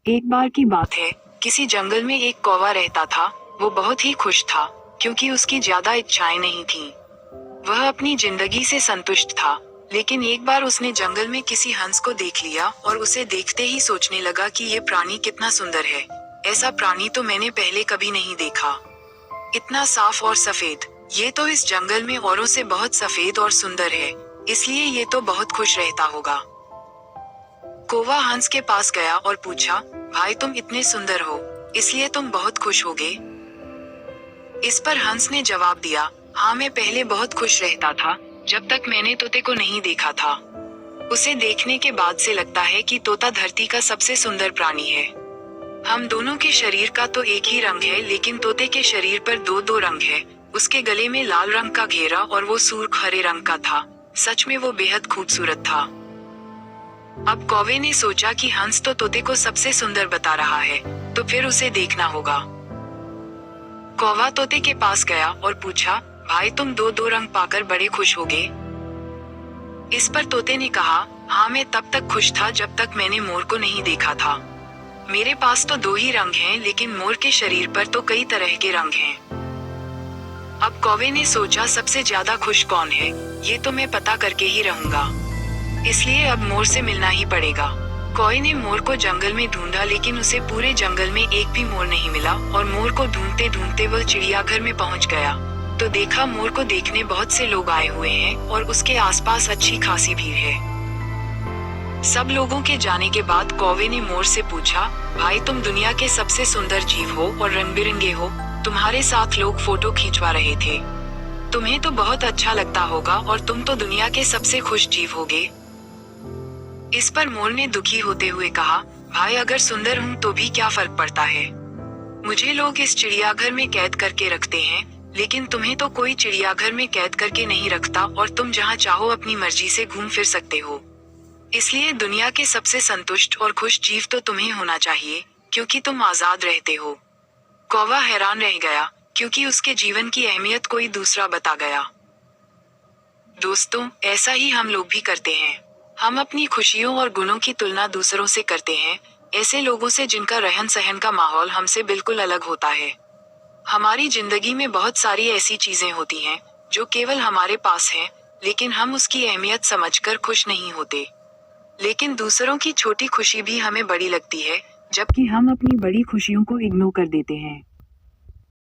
एक बार की बात है, किसी जंगल में एक कौवा रहता था। वो बहुत ही खुश था, क्योंकि उसकी ज्यादा इच्छाएं नहीं थीं। वह अपनी जिंदगी से संतुष्ट था। लेकिन एक बार उसने जंगल में किसी हंस को देख लिया और उसे देखते ही सोचने लगा कि ये प्राणी कितना सुंदर है। ऐसा प्राणी तो मैंने पहले कभी नहीं देखा। इतना साफ और सफेद। ये तो इस जंगल में औरों से बहुत सफेद और सुंदर है, इसलिए ये तो बहुत खुश रहता होगा। कौवा हंस के पास गया और पूछा, भाई तुम इतने सुंदर हो, इसलिए तुम बहुत खुश होगे? इस पर हंस ने जवाब दिया, हाँ मैं पहले बहुत खुश रहता था, जब तक मैंने तोते को नहीं देखा था। उसे देखने के बाद से लगता है कि तोता धरती का सबसे सुंदर प्राणी है। हम दोनों के शरीर का तो एक ही रंग है, लेकिन तोते के शरीर पर दो दो रंग है। उसके गले में लाल रंग का घेरा और वो सुर्ख हरे रंग का था। सच में वो बेहद खूबसूरत था। अब कौवे ने सोचा कि हंस तो तोते को सबसे सुंदर बता रहा है, तो फिर उसे देखना होगा। कौवा तोते के पास गया और पूछा, भाई तुम दो दो रंग पाकर बड़े खुश होगे? इस पर तोते ने कहा, हाँ मैं तब तक खुश था जब तक मैंने मोर को नहीं देखा था। मेरे पास तो दो ही रंग हैं, लेकिन मोर के शरीर पर तो कई तरह के रंग हैं। अब कौवे ने सोचा, सबसे ज्यादा खुश कौन है, ये तो मैं पता करके ही रहूंगा। इसलिए अब मोर से मिलना ही पड़ेगा। कौवे ने मोर को जंगल में ढूंढा, लेकिन उसे पूरे जंगल में एक भी मोर नहीं मिला और मोर को ढूंढते ढूंढते वह चिड़ियाघर में पहुंच गया। तो देखा मोर को देखने बहुत से लोग आए हुए हैं और उसके आसपास अच्छी खासी भीड़ है। सब लोगों के जाने के बाद कौवे ने मोर से पूछा, भाई तुम दुनिया के सबसे सुंदर जीव हो और रंग बिरंगे हो, तुम्हारे साथ लोग फोटो खींचवा रहे थे। तुम्हें तो बहुत अच्छा लगता होगा और तुम तो दुनिया के सबसे खुश जीव होगे। इस पर मोर ने दुखी होते हुए कहा, भाई अगर सुंदर हूँ तो भी क्या फर्क पड़ता है। मुझे लोग इस चिड़ियाघर में कैद करके रखते हैं, लेकिन तुम्हें तो कोई चिड़ियाघर में कैद करके नहीं रखता और तुम जहाँ चाहो अपनी मर्जी से घूम फिर सकते हो। इसलिए दुनिया के सबसे संतुष्ट और खुश जीव तो तुम्हें होना चाहिए, क्योंकि तुम आजाद रहते हो। कौवा हैरान रह गया, क्योंकि उसके जीवन की अहमियत कोई दूसरा बता गया। दोस्तों, ऐसा ही हम लोग भी करते हैं। हम अपनी खुशियों और गुणों की तुलना दूसरों से करते हैं, ऐसे लोगों से जिनका रहन सहन का माहौल हमसे बिल्कुल अलग होता है। हमारी जिंदगी में बहुत सारी ऐसी चीजें होती हैं, जो केवल हमारे पास हैं, लेकिन हम उसकी अहमियत समझकर खुश नहीं होते। लेकिन दूसरों की छोटी खुशी भी हमें बड़ी लगती है, जबकि हम अपनी बड़ी खुशियों को इग्नोर कर देते हैं।